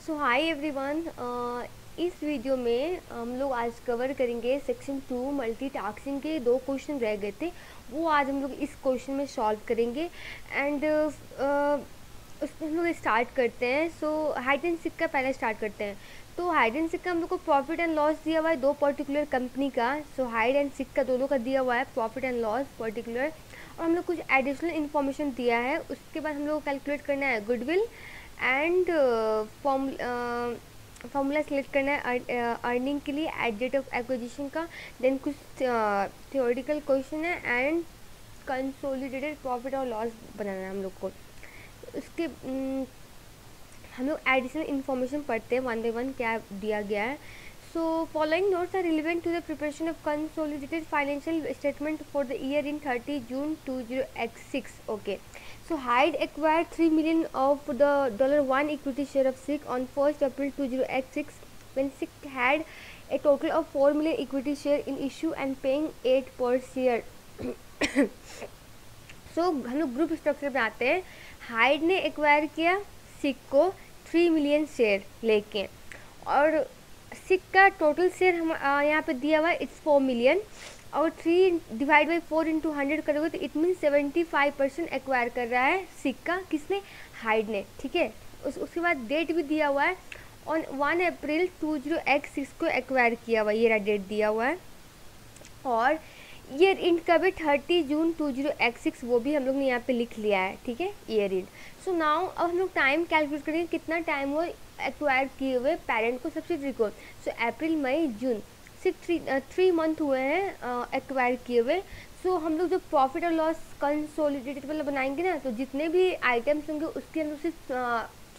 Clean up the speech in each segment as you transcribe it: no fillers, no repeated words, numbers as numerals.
सो hi everyone, इस video में हम लोग आज कवर करेंगे सेक्शन 2 मल्टीटास्किंग के 2 क्वेश्चन रह गए थे। वो आज हम लोग इस क्वेश्चन में सॉल्व करेंगे एंड उसमें हम लोग स्टार्ट करते हैं। सो हाइड एंड सीक का पहले स्टार्ट करते हैं। तो हाइड एंड सीक का हम लोग को प्रॉफिट एंड लॉस दिया हुआ है 2 पर्टिकुलर कंपनी का। सो हाइड एंड सीक का दोनों का दिया हुआ है प्रॉफिट एंड लॉस पर्टिकुलर, और हम लोग कुछ एडिशनल इन्फॉर्मेशन दिया है। उसके बाद हम लोग को कैलकुलेट करना है गुडविल एंड फॉर्मूला सेलेक्ट करना है अर्निंग के लिए एट डेट ऑफ एक्विजिशन का। देन कुछ थियोरेटिकल क्वेश्चन है एंड कंसोलिडेटेड प्रॉफिट और लॉस बनाना है हम लोग को। उसके हम लोग एडिशनल इन्फॉर्मेशन पढ़ते हैं वन बाई वन क्या दिया गया है। So following notes are relevant to the preparation of consolidated financial statement for the year in 30 June 2006. Okay. So Hyde acquired 3 million of the $1 equity share of SICK on 1st April 2006 when SICK had a total of 4 million equity share in issue and paying 8 per share. So हम लोग group structure पे आते हैं। Hide ने acquire किया सिक को 3 million share लेके, और सिक का टोटल शेयर हम यहाँ पे दिया हुआ है इट्स 4 मिलियन, और 3 डिवाइड बाई 4 इंटू 100 करोगे तो इट मीन 75% एक्वायर कर रहा है सिक का। किसने? हाइड ने। ठीक है। उसके बाद डेट भी दिया हुआ है ऑन 1 अप्रैल 2006 को एक्वायर किया हुआ, ये डेट दिया हुआ है। और ईयर इंड का भी 30 जून 2006 वो भी हम लोग ने यहाँ पे लिख लिया है। ठीक है, ईयर इंड। सो नाउ अब हम लोग टाइम कैलकुलेट करेंगे कितना टाइम वो एक्वायर किए हुए पेरेंट को सब्सिडरी को। सो अप्रैल मई जून सिर्फ 3 मंथ हुए हैं एक्वायर किए हुए। सो हम लोग जो प्रॉफिट और लॉस कंसोलिडेटेड वाला बनाएंगे ना, तो जितने भी आइटम्स होंगे उसके हम लोग सिर्फ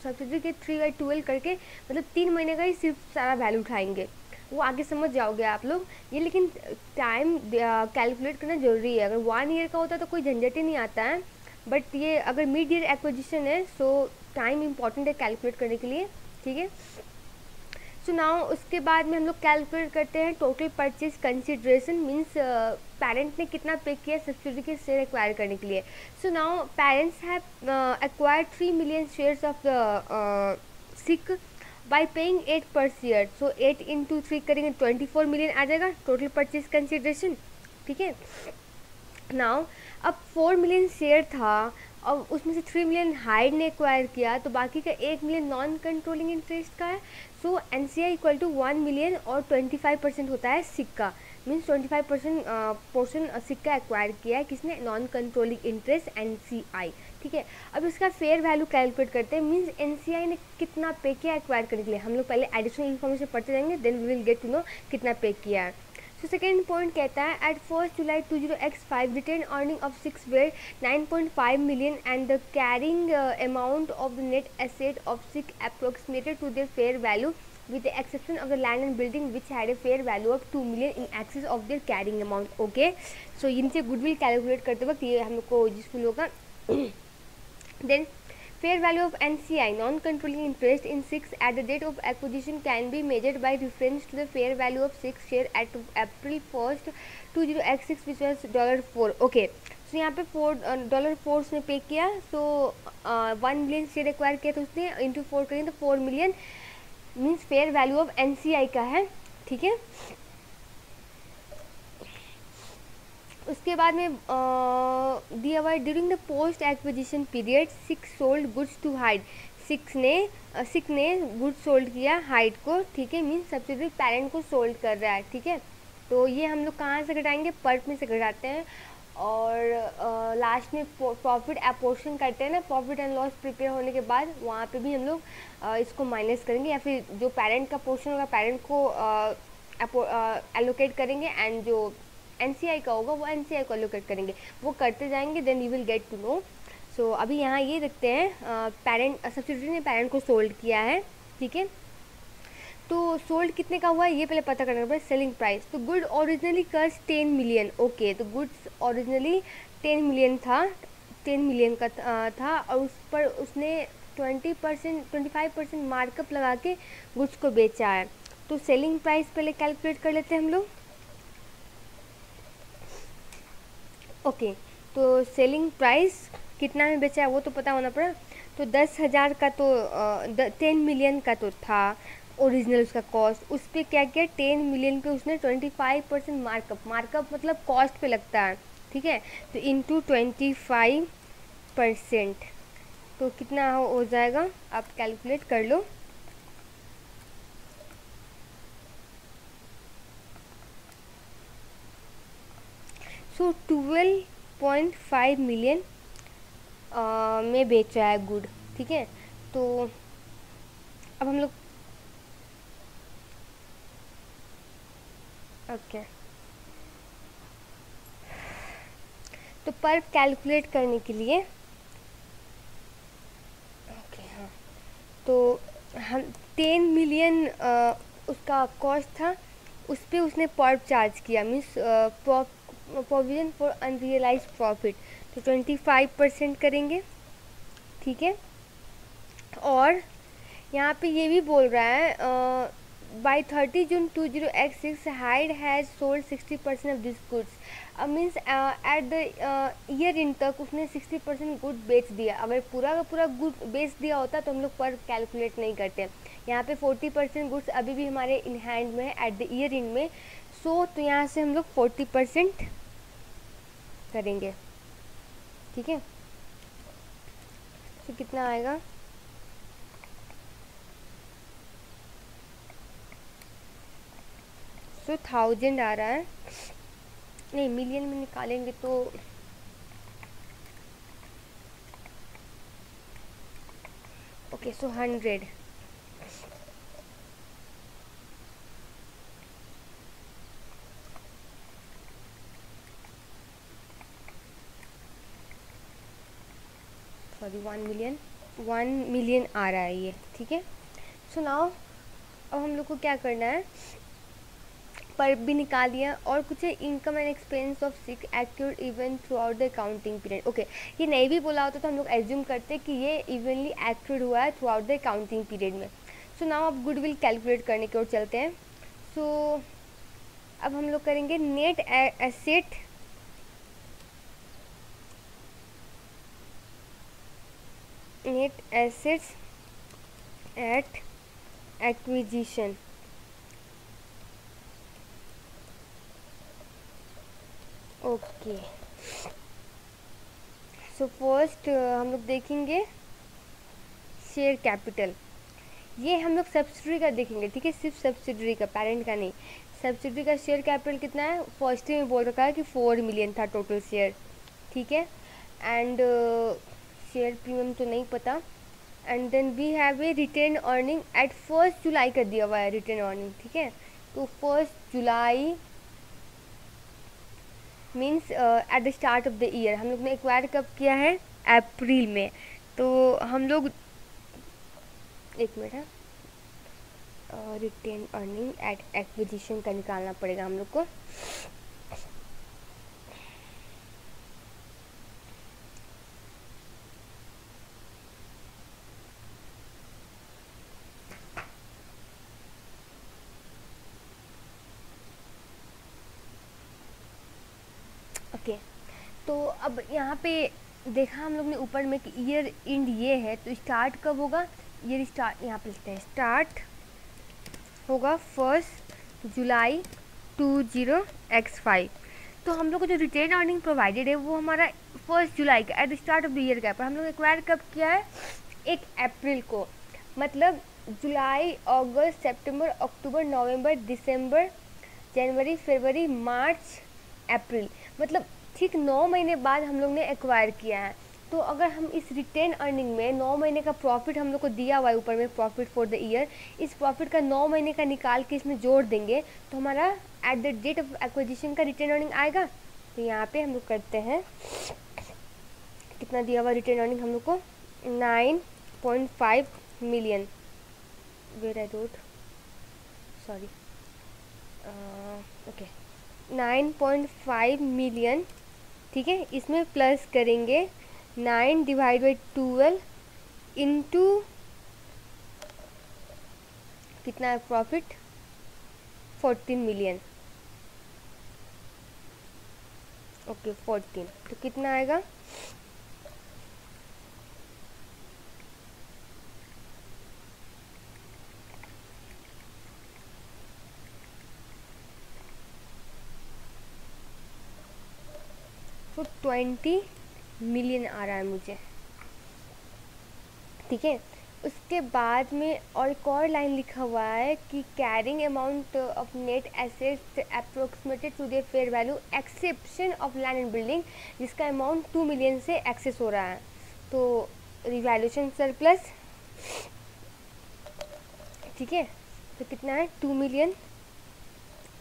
सब्सिडरी के 3/12 करके मतलब 3 महीने का ही सिर्फ सारा वैल्यू उठाएंगे। वो आगे समझ जाओगे आप लोग ये, लेकिन टाइम कैलकुलेट करना ज़रूरी है। अगर 1 ईयर का होता है तो कोई झंझट ही नहीं आता है, बट ये अगर मिड ईयर एक्विजिशन है सो टाइम इम्पॉर्टेंट है कैलकुलेट करने के लिए। ठीक है। सो नाउ उसके बाद में हम लोग कैलकुलेट करते हैं total purchase consideration, means parent ने कितना पे किया सब्सिडी के शेयर एक्वायर करने के लिए। So now parents have acquired 3 million shares of the sick by paying 8 पर शेयर। सो 8 इंटू 3 करेंगे 24 मिलियन आ जाएगा टोटल परचेज कंसिडरेशन। ठीक है। नाउ अब 4 मिलियन शेयर था और उसमें से 3 मिलियन हाइड ने एक्वायर किया, तो बाकी का 1 मिलियन नॉन कंट्रोलिंग इंटरेस्ट का है। सो NCI इक्वल टू 1 मिलियन और 25% होता है सिक्का, मीन्स 25% पोर्शन सिक्का एक्वायर किया है किसने? Non controlling interest NCI। ठीक है। अब इसका फेयर वैल्यू कैलकुलेट करते हैं, मीन्स NCI ने कितना पे किया एक्वायर करने के लिए। हम लोग पहले एडिशनल इन्फॉर्मेशन पढ़ते जाएंगे, then we will get to know कितना पे किया है। सो सेकेंड पॉइंट कहता है at 1 July 2005 retained earning of 6 were 9.5 million and the carrying amount of the net asset of 6 approximated to their fair value with the exception of the land and building which had a fair value of 2 million in excess of their carrying amount. Okay, so इनसे goodwill calculate करते वक्त ये हम लोग को useful होगा। then fair value of NCI non-controlling interest in 6 at the date of acquisition can be measured by reference to the fair value of 6 share at April 1st 2006 which was $4. Okay, so यहाँ पे $4 उसने पे किया, तो 1 million share acquire किया तो उसने into 4 करेंगे तो 4 million means fair value of NCI का है। ठीक है। उसके बाद में दिया हुआ है during the post acquisition period Seek sold goods to Hide. Seek ने गुड्स सोल्ड किया हाइड को। ठीक है, मीन्स सब्सिडरी पेरेंट को सोल्ड कर रहा है। ठीक है। तो ये हम लोग कहाँ से घटाएंगे? पर्ट में से घटाते हैं, और लास्ट में प्रॉफिट अपोर्शन करते हैं ना, प्रॉफिट एंड लॉस प्रिपेयर होने के बाद वहाँ पे भी हम लोग इसको माइनस करेंगे, या फिर जो पेरेंट का पोर्शन होगा पेरेंट को एलोकेट करेंगे एंड जो NCI का होगा वो NCI को एलोकेट करेंगे। वो करते जाएंगे, then you will get to know. So अभी यहाँ ये देखते हैं पेरेंट सब्सिडरी ने पेरेंट को सोल्ड किया है। ठीक है। तो सोल्ड कितने का हुआ है ये पहले पता करना पड़ेगा। सेलिंग प्राइस, तो गुड ओरिजिनली कस्ट 10 मिलियन। ओके, तो गुड्स ओरिजिनली 10 मिलियन था, 10 मिलियन का था, और उस पर उसने 25% मार्कअप लगा के गुड्स को बेचा है। तो सेलिंग प्राइस पहले कैलकुलेट कर लेते हैं हम लोग। ओके, तो सेलिंग प्राइस कितना में बेचा है वो तो पता होना पड़ा। तो 10,000 का तो 10 मिलियन का तो था ओरिजिनल उसका कॉस्ट, उस पर क्या किया 10 मिलियन पे उसने 25% मार्कअप, मार्कअप मतलब कॉस्ट पे लगता है, ठीक है। तो इंटू 25%, तो कितना हो जाएगा आप कैलकुलेट कर लो। सो 12.5 मिलियन में बेच रहा है गुड, ठीक है। तो अब हम लोग ओके, तो पर कैलकुलेट करने के लिए ओके हाँ, तो हम 10 मिलियन उसका कॉस्ट था, उस पर उसने पर्प चार्ज किया, means provision for unrealised profit, तो 25% करेंगे, ठीक है। और यहाँ पे ये भी बोल रहा है by 30 June 20x6 Hide has sold 60% of this goods. अब means at the year end तक उसने 60% गुड बेच दिया। अगर पूरा का पूरा गुड बेच दिया होता तो हम लोग पर कैलकुलेट नहीं करते। यहाँ पे 40% गुड्स अभी भी हमारे इन हैंड में है एट द ईयर इन में, सो तो यहाँ से हम लोग 40% करेंगे, ठीक है। तो कितना आएगा, तो 1000 आ रहा है, नहीं मिलियन में निकालेंगे तो ओके, सो 100, सॉरी 1 मिलियन आ रहा है ये, ठीक है। सो नाउ अब हम लोग को क्या करना है, पर भी निकाल दिया और कुछ है income and expense of Seek accrued event throughout the accounting period. Okay, ये नहीं भी बोला होता तो हम लोग एज्यूम करते कि ये इवनली एक्यूर्ड हुआ है through out the accounting period में। सो नाउ अब गुडविल कैलकुलेट करने की ओर चलते हैं। सो अब हम लोग करेंगे net asset at acquisition. Okay, so first हम लोग देखेंगे शेयर कैपिटल, ये हम लोग सब्सिडरी का देखेंगे, ठीक है, सिर्फ सब्सिडरी का, पेरेंट का नहीं। सब्सिडरी का शेयर कैपिटल कितना है, फर्स्ट में बोल रखा है कि 4 मिलियन था टोटल शेयर, ठीक है। एंड शेयर प्रीमियम तो नहीं पता। And then we have a retained earning at 1 July का दिया हुआ है रिटेन अर्निंग, ठीक है। तो 1 July means at the start of the year, हम लोग ने एक्वायर कब किया है, अप्रैल में। तो हम लोग एक मिनट है, रिटेन अर्निंग एट एक्विजिशन का निकालना पड़ेगा हम लोग को। ओके, तो अब यहाँ पे देखा हम लोग ने ऊपर में कि ईयर एंड ये है, तो स्टार्ट कब होगा, ईयर स्टार्ट यहाँ पे लिखते हैं, स्टार्ट होगा 1 जुलाई 20x5। तो हम लोग को जो रिटेन अर्निंग प्रोवाइडेड है वो हमारा 1 जुलाई का eight the start of the year का है, पर हम लोग एक्वायर कब किया है, 1 अप्रैल को। मतलब जुलाई, अगस्त, सितंबर, अक्टूबर, नवंबर, दिसंबर, जनवरी, फरवरी, मार्च, अप्रैल, मतलब ठीक 9 महीने बाद हम लोग ने एक्वायर किया है। तो अगर हम इस रिटेन अर्निंग में 9 महीने का प्रॉफिट हम लोग को दिया हुआ है ऊपर में, प्रॉफिट फॉर द ईयर, इस प्रॉफिट का 9 महीने का निकाल के इसमें जोड़ देंगे तो हमारा at the date of acquisition का रिटेन अर्निंग आएगा। तो यहाँ पे हम लोग करते हैं, कितना दिया हुआ रिटेन अर्निंग हम लोग को, 9.5 million, where I wrote, sorry, okay 9.5 million, ठीक है। इसमें प्लस करेंगे 9 डिवाइड बाई 12 इंटू कितना है प्रॉफिट, 14 मिलियन, ओके 14, तो कितना आएगा तो 20 मिलियन आ रहा है मुझे, ठीक है। उसके बाद में और एक और लाइन लिखा हुआ है कि carrying amount of net assets approximated to their fair value exception of land and building, जिसका अमाउंट 2 मिलियन से एक्सेस हो रहा है। तो रिवैल्यूएशन सरप्लस, ठीक है, तो कितना है 2 million.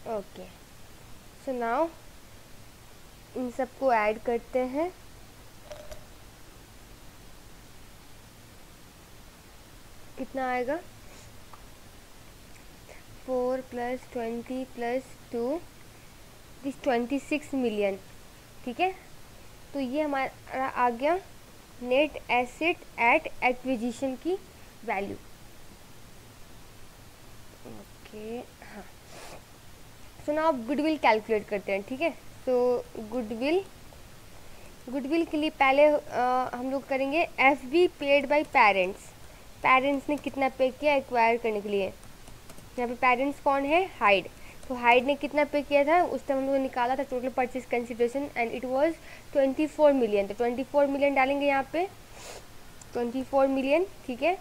Okay, so now in सबको ऐड करते हैं। कितना आएगा 4 + 20 + 2 दिस 26 मिलियन, ठीक है। तो ये हमारा आ गया नेट एसेट एट एक्विजिशन की वैल्यू। ओके, हाँ। सो नाउ गुडविल कैलकुलेट करते हैं, ठीक है। तो गुडविल के लिए पहले हम लोग करेंगे F be paid by parents. Parents ने कितना पे किया एक्वायर करने के लिए, यहाँ पे पेरेंट्स कौन है, हाइड। तो हाइड ने कितना पे किया था उस टाइम हम लोग ने निकाला था total purchase consideration and it was 24 million. तो 24 मिलियन डालेंगे यहाँ पे, 24 मिलियन, ठीक है।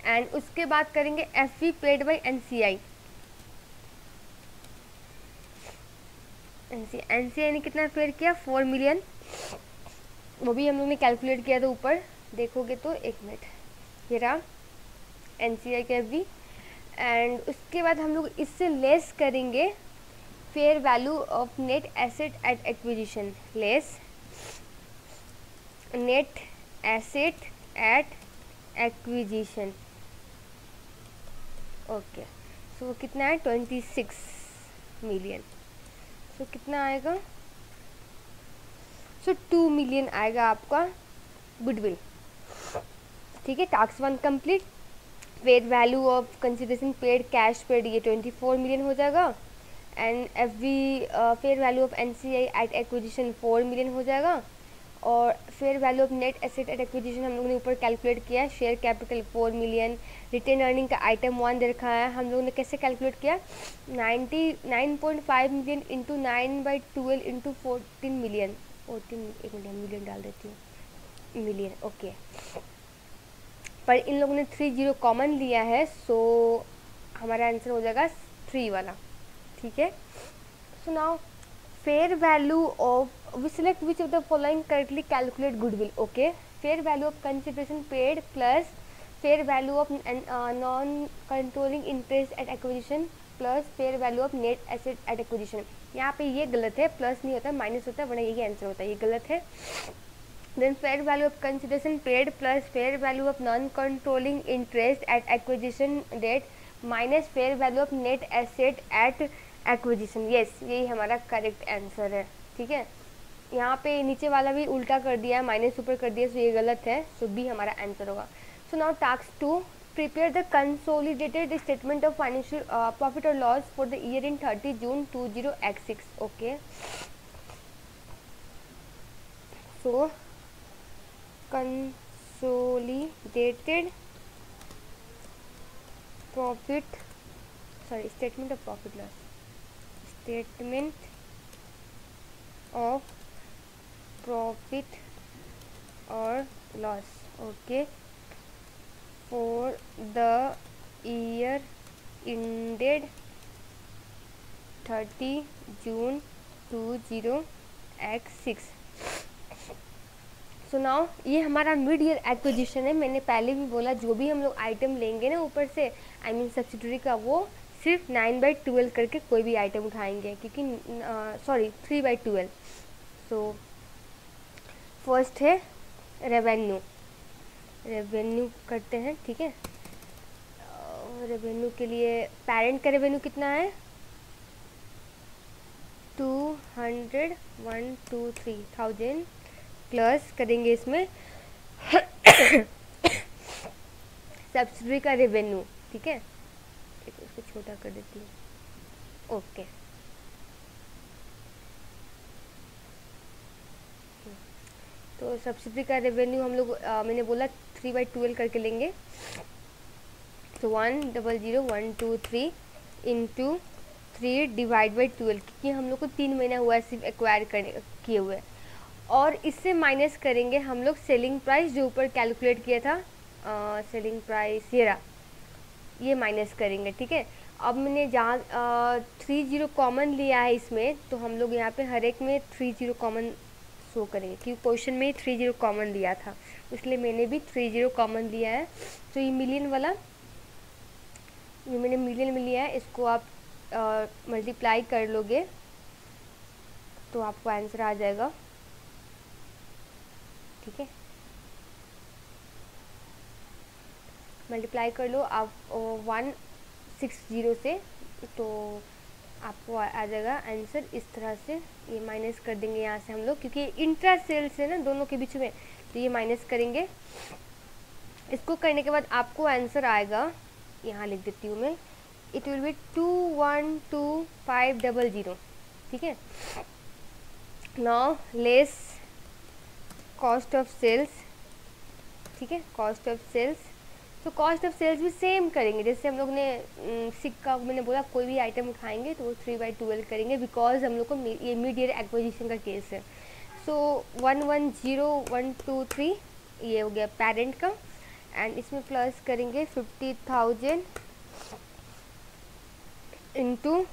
एंड उसके बाद करेंगे F be paid by NCI. NCI ने कितना पेड किया 4 मिलियन, वो भी हम लोग ने कैलकुलेट किया था ऊपर देखोगे तो। एक मिनट, ये रहा एनसीआई का एफबी। एंड उसके बाद हम लोग इससे लेस करेंगे fair value of net asset at acquisition, less net asset at acquisition. Okay, so कितना है 26 मिलियन। सो कितना आएगा, सो 2 मिलियन आएगा आपका गुडविल, ठीक है। Task 1 complete. Fair value of consideration paid cash paid ये 24 मिलियन हो जाएगा। And F B fair value of NCI at acquisition 4 million हो जाएगा। और fair value of net asset at acquisition हम लोगों ने ऊपर कैलकुलेट किया है, share capital 4 million. Retained earning का आइटम 1 दे रखा है, हम लोगों ने कैसे कैलकुलेट किया 99.5 मिलियन इंटू 9/12 इंटू 14 मिलियन। 14, एक मिनट मिलियन डाल देती हूँ, मिलियन, ओके। पर इन लोगों ने 30 कॉमन लिया है, सो हमारा आंसर हो जाएगा 3 वाला, ठीक है। So now fair value of we select which of the following correctly calculate goodwill. Okay, fair value of consideration paid plus fair value of non controlling interest at acquisition plus fair value of net asset at acquisition. यहाँ पे ये गलत है, plus नहीं होता minus होता है, वरना यही आंसर होता है, ये गलत है। Then fair value of consideration paid plus fair value of non-controlling interest at acquisition date minus fair value of net asset at acquisition। yes, यही हमारा करेक्ट आंसर है, ठीक है। यहाँ पे नीचे वाला भी उल्टा कर दिया, माइनस ऊपर कर दिया, सो ये गलत है, सो बी हमारा आंसर होगा। So now task 2, prepare the consolidated statement of financial profit or loss for the year in 30 June 20x6। okay, so consolidated profit, sorry, statement of profit loss, statement of profit or loss, okay, for the year ended 30 June 20x6। So now ये हमारा mid year acquisition है। मैंने पहले भी बोला जो भी हम लोग आइटम लेंगे ना ऊपर से, आई मीन सब्सिडरी का, वो सिर्फ 9/12 करके कोई भी आइटम उठाएंगे, क्योंकि सॉरी 3/12। सो फर्स्ट है रेवेन्यू, रेवेन्यू करते हैं, ठीक है। रेवेन्यू के लिए पेरेंट का रेवेन्यू कितना है 201,203,000 प्लस करेंगे इसमें सब्सिडरी का रेवेन्यू, ठीक है। इसको छोटा कर देती हूँ, ओके। तो सब्सिडरी का रेवेन्यू हम लोग मैंने बोला 3/12 करके लेंगे, तो 100,123 इंटू 3/12, क्योंकि हम लोग को 3 महीना हुआ है सिर्फ एक्वायर करने किए हुए। और इससे माइनस करेंगे हम लोग सेलिंग प्राइस जो ऊपर कैलकुलेट किया था, सेलिंग प्राइस ये माइनस करेंगे, ठीक है। अब मैंने जहाँ 30 कॉमन लिया है इसमें, तो हम लोग यहाँ पे हर एक में 30 कॉमन शो करेंगे, क्योंकि क्वेश्चन में ही 30 कॉमन लिया था, इसलिए मैंने भी 30 कॉमन लिया है। तो ये मिलियन वाला, ये मैंने मिलियन में लिया है, इसको आप मल्टीप्लाई कर लोगे तो आपको आंसर आ जाएगा, ठीक है। मल्टीप्लाई कर लो आप 160 से, तो आपको आ जाएगा आंसर इस तरह से। ये माइनस कर देंगे यहाँ से हम लोग, क्योंकि इंट्रा सेल्स है ना दोनों के बीच में, तो ये माइनस करेंगे। इसको करने के बाद आपको आंसर आएगा, यहाँ लिख देती हूँ मैं, इट विल बी 212500, ठीक है। Now less cost of sales, ठीक है, कॉस्ट ऑफ सेल्स। तो कॉस्ट ऑफ सेल्स भी सेम करेंगे, जैसे हम लोग ने सिक्का, मैंने बोला कोई भी आइटम उठाएंगे तो वो 3/12 करेंगे, बिकॉज हम लोग को ये मिड ईयर एक्विजिशन का केस है। सो 110123 ये हो गया पेरेंट का, एंड इसमें प्लस करेंगे 50,000 इंटू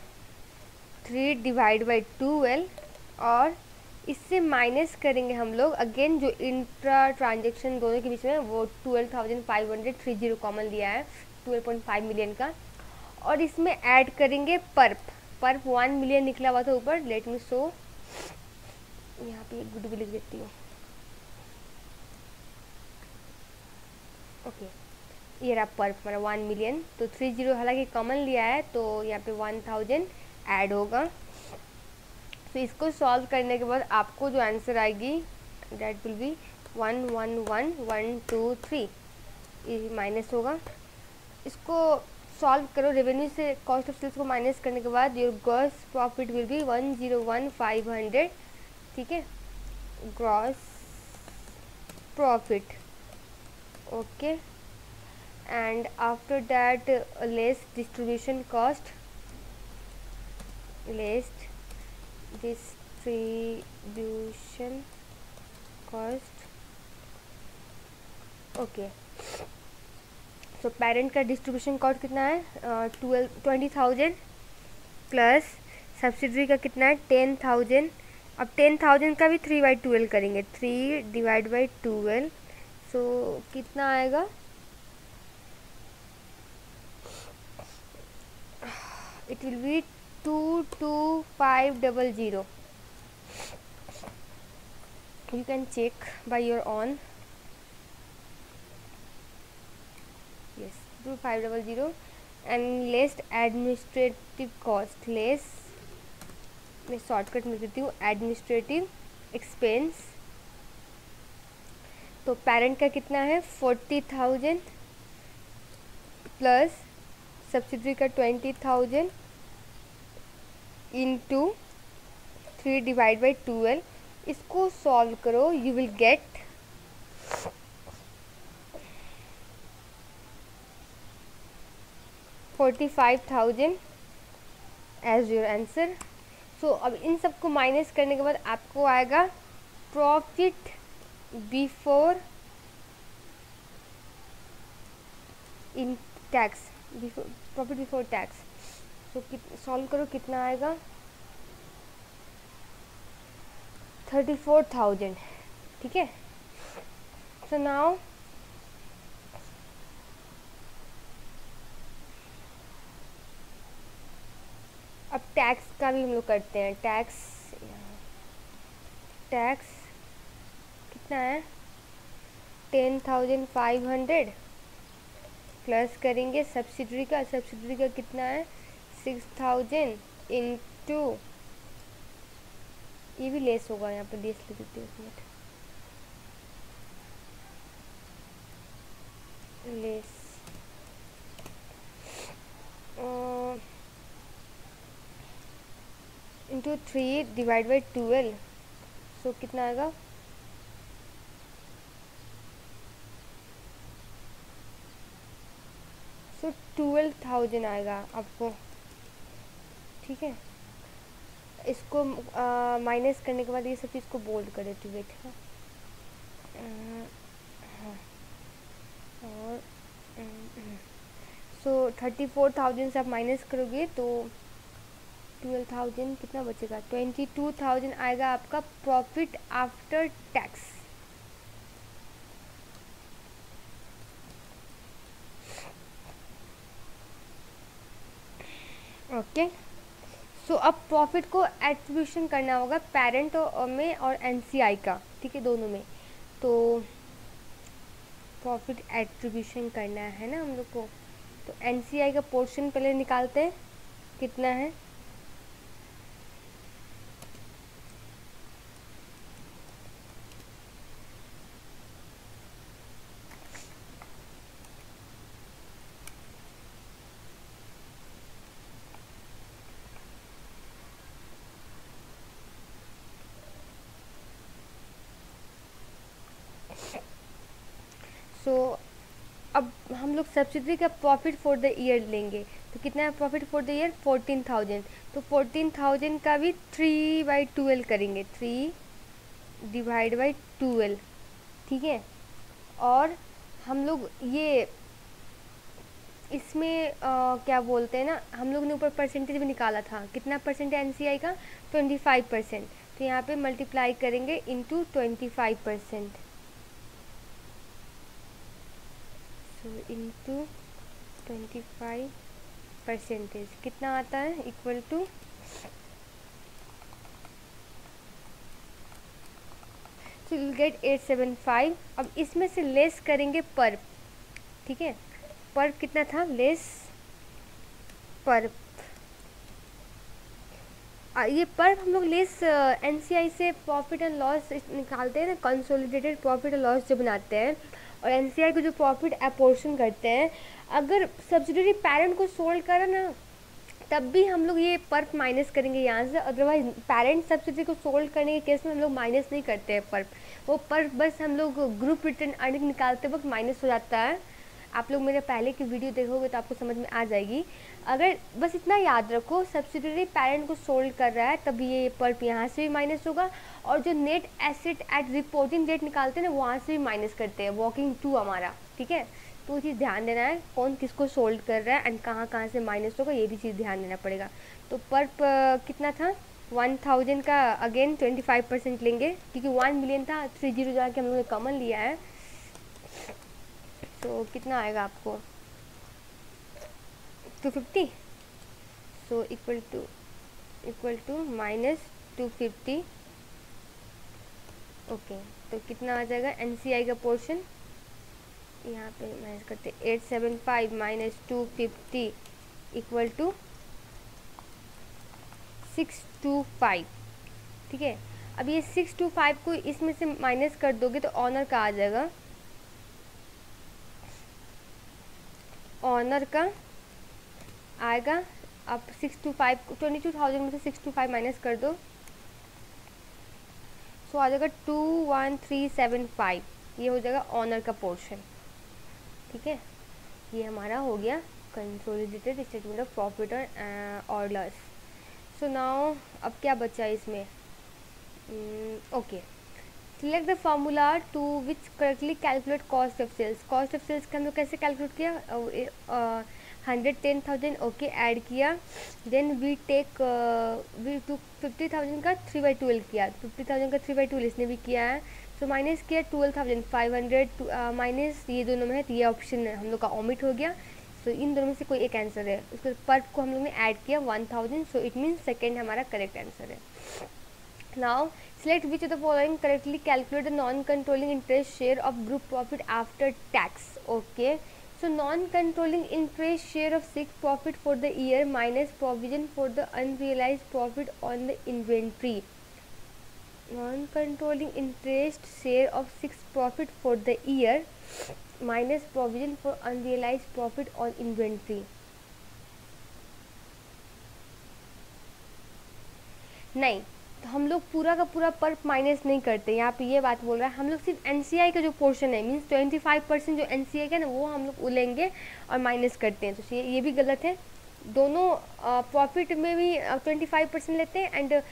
3/12, और इससे माइनस करेंगे हम लोग अगेन जो इंट्रा ट्रांजेक्शन दोनों के बीच में, वो 12,530 कॉमन लिया है 12.5 मिलियन का, और इसमें ऐड करेंगे पर्प 1 मिलियन निकला हुआ था ऊपर, लेट मी शो, यहाँ पे गुड भी लिख देती हूँ, ओके। ये रहा पर्प हमारा 1 मिलियन, तो 30 हालांकि कॉमन लिया है तो यहाँ पे 1000 ऐड होगा। तो इसको सॉल्व करने के बाद आपको जो आंसर आएगी दैट विल बी 111123, ये माइनस होगा। इसको सॉल्व करो, रेवेन्यू से कॉस्ट ऑफ सेल्स को माइनस करने के बाद your gross profit will be 101,500, ठीक है, gross profit, okay. And after that less distribution cost, less distribution cost, okay. So parent का डिस्ट्रीब्यूशन कॉस्ट कितना है 20,000 प्लस सब्सिडरी का कितना है 10,000। अब 10,000 का भी 3/12 करेंगे, 3/12, सो कितना आएगा, it will be 22500। You can check by your own. Yes, 22500, and less administrative cost, less, मैं शॉर्टकट में देती हूँ, एडमिनिस्ट्रेटिव एक्सपेंस। तो पेरेंट का कितना है 40,000 प्लस सब्सिडरी का 20,000 इंटू 3/12, इसको सॉल्व करो, you will get 45,000 as your answer. So अब इन सबको माइनस करने के बाद आपको आएगा profit before in tax, profit before tax. तो सॉल्व करो, कितना आएगा 34,000, ठीक है। सो नाउ अब टैक्स का भी हम लोग करते हैं, टैक्स कितना है 10,500 प्लस करेंगे सब्सिडरी का कितना है 6,000 इंटू, ये भी लेस होगा, यहाँ पे लेस लिख देती हूँ, लेस इंटू 3/12, सो कितना आएगा सो 12,000 आएगा आपको, ठीक है, इसको माइनस करने के बाद ये सब चीज़ को बोल्ड कर देती हूँ, वेट। हाँ, और सो 34,000 से आप माइनस करोगे तो 12,000 कितना बचेगा, 22,000 आएगा आपका प्रॉफिट आफ्टर टैक्स। ओके, सो अब प्रॉफिट को एट्रीब्यूशन करना होगा पेरेंट में और एनसीआई का, ठीक है, दोनों में। तो प्रॉफिट एट्रीब्यूशन करना है ना हम लोग को, तो एनसीआई का पोर्शन पहले निकालते हैं, कितना है, सो अब हम लोग सब्सिडरी का प्रॉफिट फॉर द ईयर लेंगे, तो कितना है प्रॉफिट फॉर द ईयर, 14,000। तो 14,000 का भी 3/12 करेंगे, 3/12, ठीक है। और हम लोग ये इसमें क्या बोलते हैं ना, हम लोग ने ऊपर परसेंटेज भी निकाला था, कितना परसेंट है एनसीआई का, 25%। तो यहाँ पे मल्टीप्लाई करेंगे इंटू 25%, सो इंटू 25% कितना आता है, equal to so you get 875। अब इसमें से लेस करेंगे पर, ठीक है, पर कितना था, लेस पर, ये पर हम लोग लेस एनसीआई से प्रॉफिट एंड लॉस निकालते हैं ना, कंसोलिडेटेड प्रॉफिट एंड लॉस जो बनाते हैं, और एनसीआई को जो प्रॉफिट अपोर्शन करते हैं, अगर सब्सिडरी पेरेंट को सोल्ड करा ना तब भी हम लोग ये पर्प माइनस करेंगे यहाँ से, अदरवाइज पेरेंट सब्सिडी को सोल्ड करने के केस में हम लोग माइनस नहीं करते हैं पर्प, वो पर्प बस हम लोग ग्रुप रिटर्न अर्निंग निकालते वक्त माइनस हो जाता है। आप लोग मेरे पहले की वीडियो देखोगे तो आपको समझ में आ जाएगी। अगर बस इतना याद रखो, सब्सिडरी पेरेंट को सोल्ड कर रहा है तब ये पर्प यहाँ से भी माइनस होगा, और जो net asset at reporting date निकालते हैं ना वहाँ से भी माइनस करते हैं, वॉकिंग टू हमारा, ठीक है। तो चीज़ ध्यान देना है, कौन किसको सोल्ड कर रहा है एंड कहाँ कहाँ से माइनस होगा, ये भी चीज़ ध्यान देना पड़ेगा। तो पर्प कितना था, 1,000 का अगेन 25% लेंगे, क्योंकि 1 मिलियन था, 30 जाके हम लोग ने कॉमन लिया है। तो कितना आएगा आपको, 250, सो इक्वल टू -250। ओके, तो कितना आ जाएगा एनसीआई का पोर्शन, यहाँ पे माइनस करते 875 माइनस 250 इक्वल टू 625, ठीक है। अब ये 625 को इसमें से माइनस कर दोगे तो ऑनर का आ जाएगा, ऑनर का आएगा, आप 625 को 22,000 में से 625 माइनस कर दो, सो आ जाएगा 21375, ये हो जाएगा ऑनर का पोर्शन, ठीक है। ये हमारा हो गया कंसोलिडेटेड स्टेटमेंट ऑफ प्रॉफिट और लॉस। सो नाउ अब क्या बचा इसमें, okay, select the formula to which correctly calculate cost of sales. Cost of sales का हम लोग कैसे कैलकुलेट किया, 110,000, ओके, ऐड किया, देन वी टू 50,000 का 3/12 किया, 50,000 का 3/12 इसने भी किया है, सो माइनस किया 12,500 माइनस ये दोनों में है, तो ये ऑप्शन हम लोग का ओमिट हो गया, सो इन दोनों में से कोई एक आंसर है। उसके पर्प को हम लोग ने ऐड किया 1,000, सो इट मीन्स सेकेंड हमारा करेक्ट आंसर है। Now select which of the following correctly calculate the non-controlling interest share of group profit after tax. Okay, so non-controlling interest share of 6 profit for the year minus provision for the unrealized profit on the inventory. Non-controlling interest share of 6 profit for the year minus provision for unrealized profit on inventory. नहीं, तो हम लोग पूरा का पूरा pulp minus नहीं करते, यहाँ पे ये बात बोल रहा है, हम लोग सिर्फ एनसीआई का जो पोर्शन है मीन्स 25% जो एनसीआई का ना वो हम लोग लेंगे और माइनस करते हैं, तो ये भी गलत है, दोनों प्रॉफिट में भी 25% लेते हैं एंड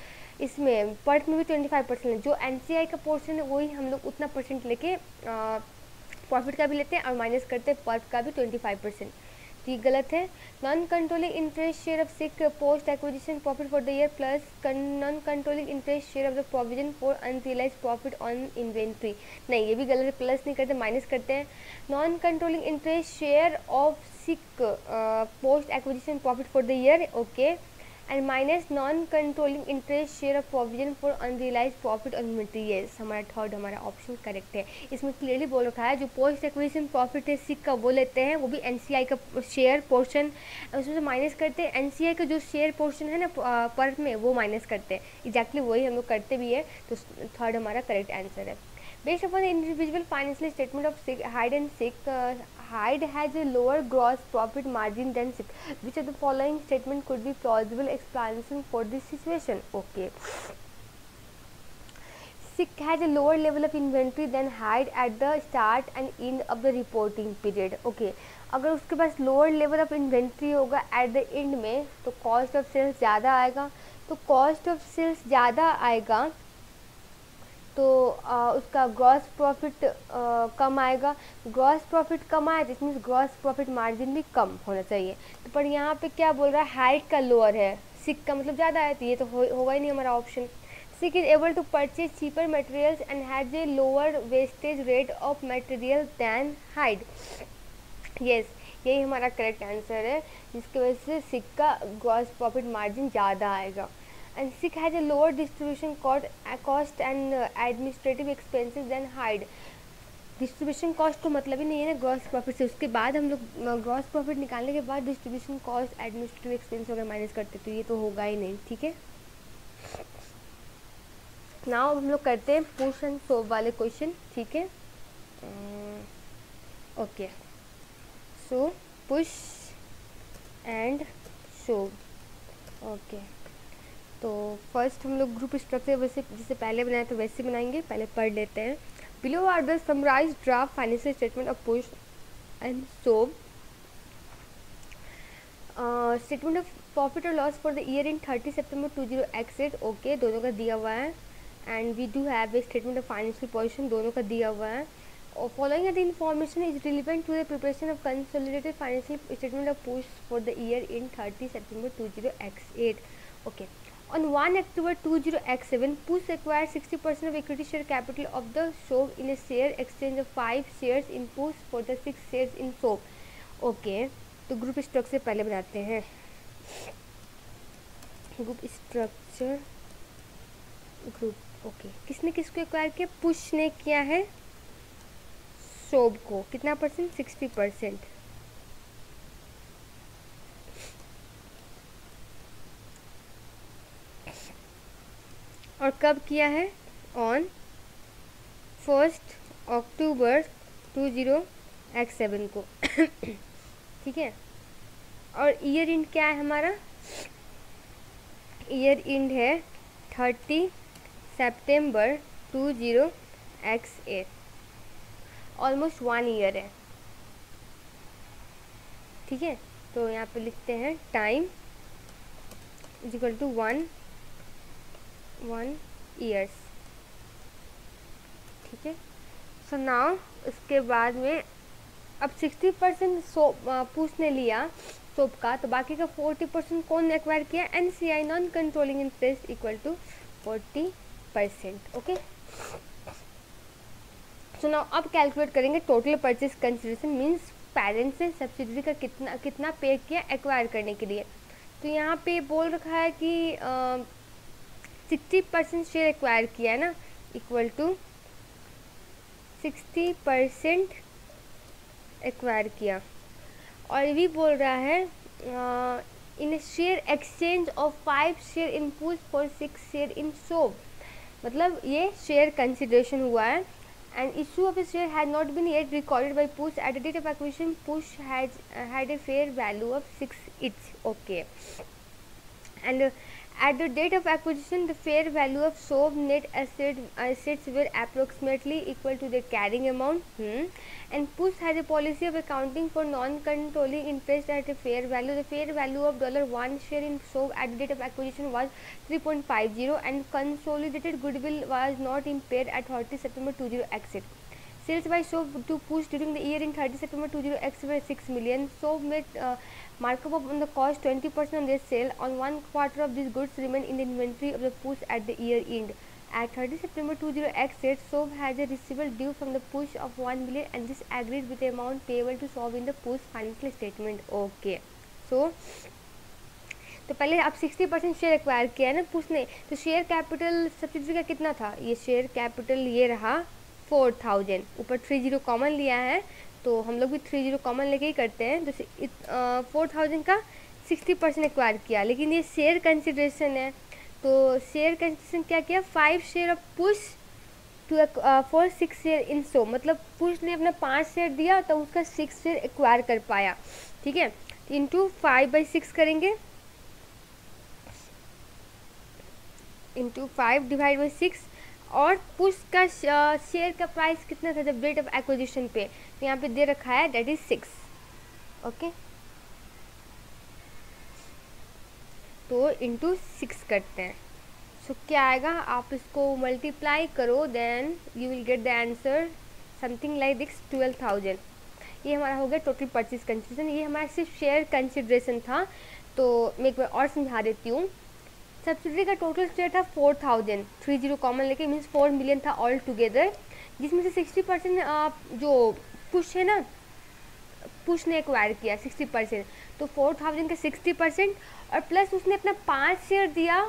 इसमें पर्थ में भी 25%। जो NCI का पोर्शन है वही हम लोग उतना परसेंट लेके प्रॉफिट का भी लेते हैं और माइनस करते हैं पर्थ का भी 25%। तो ये गलत है। Non controlling interest share of Sik post acquisition profit for the year plus non controlling interest share of the provision for unrealised profit on inventory, नहीं ये भी गलत है, प्लस नहीं करते माइनस करते हैं। Non controlling interest share of Sik post acquisition profit for the year, okay, and minus non controlling interest share of provision for unrealised profit on inventory, yes हमारा थर्ड हमारा ऑप्शन करेक्ट है। इसमें clearly बोल रखा है जो post acquisition profit है सिक का वो लेते हैं, वो भी NCI का शेयर पोर्शन, उसमें से माइनस करते हैं NCI का जो शेयर पोर्शन है ना पर में वो माइनस करते हैं, एग्जैक्टली वही हम लोग करते भी है। तो थर्ड हमारा करेक्ट आंसर है। Based upon the individual financial statement of Hyde and Sick, Hyde has a lower gross profit margin than Sick. Which of the following statement could be plausible explanation for this situation? Okay. Sick has a lower level of inventory than Hyde at the start and end of the reporting period. Okay. अगर उसके पास lower level of inventory होगा at the end में तो cost of sales ज़्यादा आएगा, तो cost of sales ज़्यादा आएगा तो उसका ग्रॉस प्रॉफिट कम आएगा। ग्रॉस प्रॉफिट कम आया जिस मीन्स ग्रॉस प्रॉफिट मार्जिन भी कम होना चाहिए। तो पर यहाँ पे क्या बोल रहा है, हाइट का लोअर है, सिक का मतलब ज़्यादा है, तो ये तो होगा ही नहीं हमारा option. Sik is able to purchase cheaper materials and has a lower wastage rate of material than Hide, yes यही हमारा करेक्ट आंसर है, जिसकी वजह से सिक का ग्रॉस प्रॉफिट मार्जिन ज़्यादा आएगा। And Sick has a lower distribution cost and administrative expenses than Hyde. Distribution cost को मतलब ही नहीं है ना ग्रॉस प्रॉफिट से, उसके बाद हम लोग ग्रॉस प्रॉफिट निकालने के बाद डिस्ट्रीब्यूशन कॉस्ट एडमिनिस्ट्रेटिव एक्सपेंस वगैरह माइनस करते, तो ये तो होगा ही नहीं, ठीक है। नाउ हम लोग करते हैं पुश एंड सोव वाले क्वेश्चन, ठीक है। Okay, so push and Sowa, okay. तो फर्स्ट हम लोग ग्रुप स्ट्रक्चर वैसे जैसे पहले बनाया तो वैसे बनाएंगे, पहले पढ़ लेते हैं। Below are the summarised draft financial statement of Push and Shove. Statement of profit और loss for the year end 30 September 20x8, okay दोनों का दिया हुआ है। And we do have a statement of financial position, दोनों का दिया हुआ है। Following the information is relevant to the preparation of consolidated financial statement of push for the year in 30 September 20x8, okay. On 1 October 20x7, Push acquired 60% of equity share capital of the SOAP in a share exchange of 5 shares in Push for the 6 shares in SOAP. Okay, तो group structure पहले बनाते हैं। Group structure group, okay. किसने किसको acquire किया? Push ने किया है SOAP को, कितना परसेंट? 60%। और कब किया है? ऑन 1 अक्टूबर 20x7 को, ठीक है। और ईयर इंड क्या है हमारा? ईयर इंड है 30 सितंबर 20x8, ऑलमोस्ट 1 ईयर है, ठीक है। तो यहाँ पे लिखते हैं time is equal to 1 years, ठीक है। सो नाउ उसके बाद में अब 60% पुश ने लिया सोप का, तो बाकी का 40% कौन ने एक्वायर किया? NCI, non controlling interest equal to 40%, okay. So now अब कैलकुलेट करेंगे total purchase consideration, means parents ने सब्सिडरी का कितना पे किया एक्वायर करने के लिए। तो यहाँ पे बोल रखा है कि 60% शेयर एक्वायर किया है ना, इक्वल टू 60% एक्वायर किया। और ये भी बोल रहा है in share exchange of 5 share in Push for 6 share in Shove, मतलब ये शेयर कंसिडरेशन हुआ है। And issue of a share had not been yet recorded by Push at the date of acquisition, Push had a fair value of 6 each, okay. And At the date of acquisition, the fair value of SOB net assets were approximately equal to their carrying amount. And PUS has a policy of accounting for non-controlling interest at a fair value. The fair value of $1 share in SOB at the date of acquisition was 3.50, and consolidated goodwill was not impaired at 30 September 20XX. Sales by SOB to PUS during the year in 30 September 20XX were 6 million. SOB made markup on the cost 20% on their sale. On 1 quarter of these goods remain in the inventory of the PUS at the year end. At 30 September 20XX, SOB has a receivable due from the PUS of 1 million, and this agreed with the amount payable to SOB in the PUS financial statement. Okay, so तो पहले आप 60% share acquire किया है ना push ने, तो share capital subsidiary का कितना था, ये शेयर कैपिटल ये रहा 4000, ऊपर 30 कॉमन लिया है तो हम लोग भी 30 कॉमन लेके ही करते हैं, तो 4000 का 60% एक्वायर किया, लेकिन ये शेयर कंसिडरेशन है तो शेयर कंसिडरेशन क्या किया, 5 share of Push to for 6 share in Shove, मतलब पुश ने अपना 5 शेयर दिया तो उसका 6 शेयर एक्वायर कर पाया, ठीक है, इंटू 5/6 करेंगे, इंटू 5 डिवाइड बाई 6, और पुश का शेयर का प्राइस कितना था जब डेट ऑफ एक्विजिशन पे, तो यहाँ पे दे रखा है डेट इज 6, ओके, तो इंटू 6 करते हैं, सो क्या आएगा, आप इसको मल्टीप्लाई करो then you will get the answer something like this 12,000। ये हमारा हो गया टोटल परचेज कंसिडरेशन, ये हमारा सिर्फ शेयर कंसिडरेशन था। तो मैं एक बार और समझा देती हूँ, सब्सिडी का टोटल शेयर था 4,000, 30 कॉमन लेके मीन्स 4 मिलियन था ऑल टुगेदर, जिसमें से 60% जो पुश है ना, पुश ने एक्वायर किया 60%, तो 4,000 का 60% और प्लस उसने अपना 5 शेयर दिया,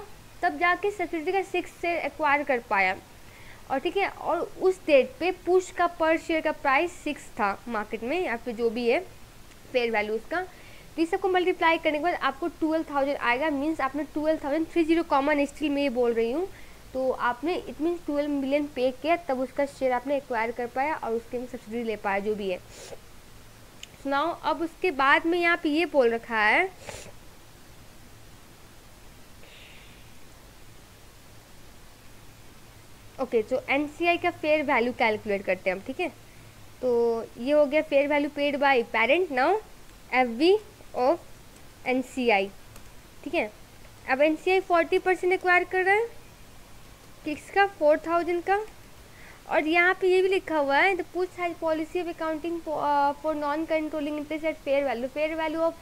तब जाके सब्सिडी का 6 शेयर एक्वायर कर पाया, और ठीक है, और उस डेट पे पुश का पर शेयर का प्राइस 6 था मार्केट में, या फिर जो भी है फेयर वैल्यू उसका, तो इस सबको मल्टीप्लाई करने के बाद आपको 12,000 आएगा, मीन्स आपने 12,000 30 कॉमन स्टिल में ये बोल रही हूँ, तो आपने इट मीन्स 12 मिलियन पे किया, तब उसका शेयर आपने एक्वायर कर पाया और उसके में सब्सिडी ले पाया जो भी है। सुनाओ, अब उसके बाद में यहाँ पे ये बोल रखा है ओके, तो एनसीआई का फेयर वैल्यू कैलकुलेट करते हैं हम, ठीक है, तो ये हो गया fair value paid by parent, now FV of NCI, ठीक है, अब एनसीआई 40% एक्वायर कर रहा है किसका, 4,000 का, और यहाँ पे ये भी लिखा हुआ है the push has policy of accounting for non controlling interest at fair value of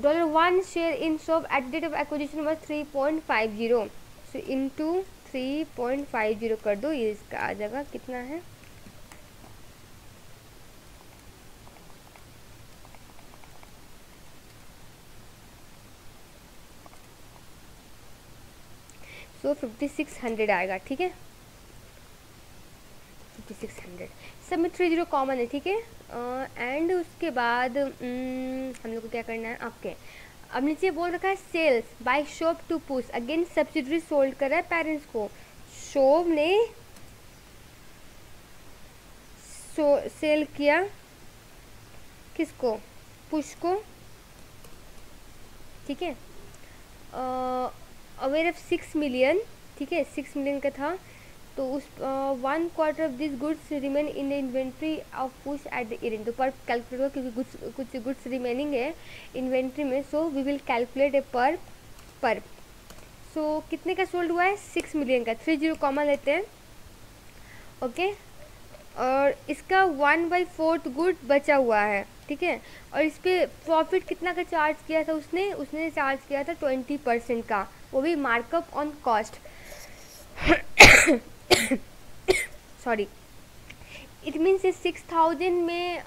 $1 share in SOB at date of acquisition was 3.50, so into 3.50 कर दो, ये इसका आ जाएगा कितना है, सो 5600 आएगा, ठीक है, 5600, सब में 30 कॉमन है, ठीक है, एंड उसके बाद हम लोग को क्या करना है आपके, अब नीचे बोल रखा है sales by SOB to push, again subsidiary sold कर रहा है पेरेंट्स को, SOB ने सेल किया किसको, पुश को, ठीक है, अवेयर ऑफ 6 मिलियन, ठीक है, 6 मिलियन का था, तो उस 1 quarter of this goods remain in the inventory of push at the end, तो पर कैलकुलेट हो क्योंकि कुछ गुड्स रिमेनिंग है इन्वेंट्री में, सो वी विल कैलकुलेट ए पर सो कितने का सोल्ड हुआ है, 6 मिलियन का, 30 कॉमन लेते हैं, ओके, और इसका 1/4 गुड बचा हुआ है, ठीक है, और इस पर प्रॉफिट कितना का चार्ज किया था उसने चार्ज किया था 20% का, वो भी markup on cost, sorry, it means 6,000 में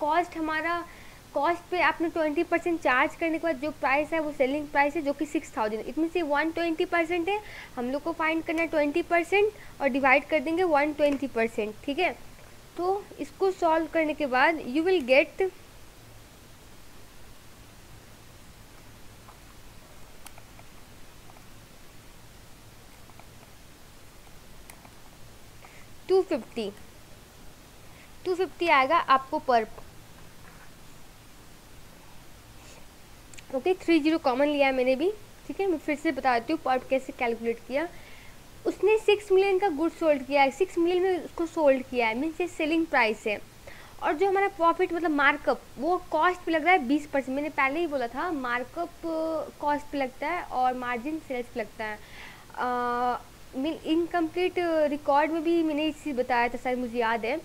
कॉस्ट हमारा, कॉस्ट पे आपने 20% चार्ज करने के बाद जो प्राइस है वो सेलिंग प्राइस है जो कि 6,000, इट मीन्स ये 120% है, हम लोग को फाइंड करना है 20% और डिवाइड कर देंगे 120%, ठीक है, तो इसको सॉल्व करने के बाद यू विल गेट $250 आएगा आपको पर, ओके, 30 कॉमन लिया है मैंने भी, ठीक है, मैं फिर से बता देती हूँ पॉट कैसे कैलकुलेट किया। उसने 6 मिलियन का गुड सोल्ड किया है, 6 मिलियन में उसको सोल्ड किया है, मीन्स ये सेलिंग प्राइस है। और जो हमारा प्रॉफिट मतलब मार्कअप वो कॉस्ट पे लग रहा है 20%। मैंने पहले ही बोला था मार्कअप कॉस्ट पे लगता है और मार्जिन सेल्स पे लगता है। इनकम्प्लीट रिकॉर्ड में भी मैंने इस चीज़ बताया था, शायद मुझे याद है।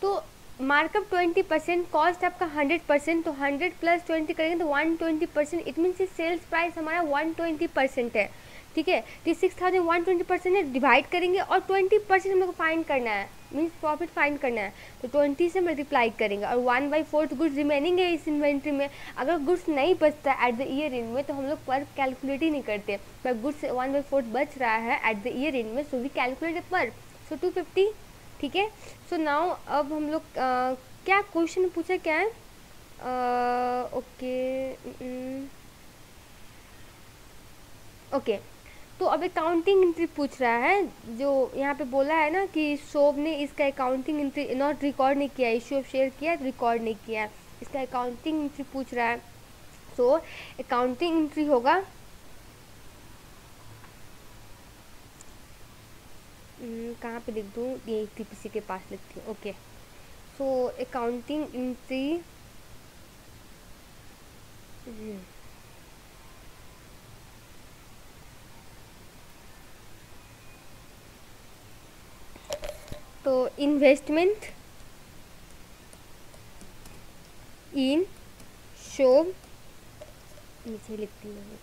तो मार्कअप 20%, कॉस्ट आपका 100%, तो 100 + 20 करेंगे तो 120%। इट मीन्स सेल्स प्राइस हमारा 120% है। ठीक है, तो 6000 120% है, डिवाइड करेंगे और 20% हम लोग को फाइंड करना है, मीन्स प्रॉफिट फाइंड करना है। तो 20 से मल्टीप्लाई करेंगे और 1/4 गुड्स रिमेनिंग है इस इन्वेंट्री में। अगर गुड्स नहीं बचता एट द ईयर एंड में तो हम लोग पर कैलकुलेट ही नहीं करते, पर गुड्स 1/4 बच रहा है एट द ईयर एंड में, सो वी कैलकुलेट पर। सो 250। ठीक है, सो नाउ अब हम लोग क्या क्वेश्चन पूछा क्या है, ओके। तो अब अकाउंटिंग एंट्री पूछ रहा है, जो यहाँ पे बोला है ना कि शोभ ने इसका अकाउंटिंग एंट्री नॉट रिकॉर्ड नहीं किया, इशू ऑफ शेयर किया रिकॉर्ड नहीं किया, इसका अकाउंटिंग एंट्री पूछ रहा है। सो अकाउंटिंग एंट्री होगा कहाँ पे लिख दूँ, ये टीपीसी के पास लिखती हूँ। ओके, सो अकाउंटिंग एंट्री तो इन्वेस्टमेंट इन शोभ, नीचे लिखती हूँ,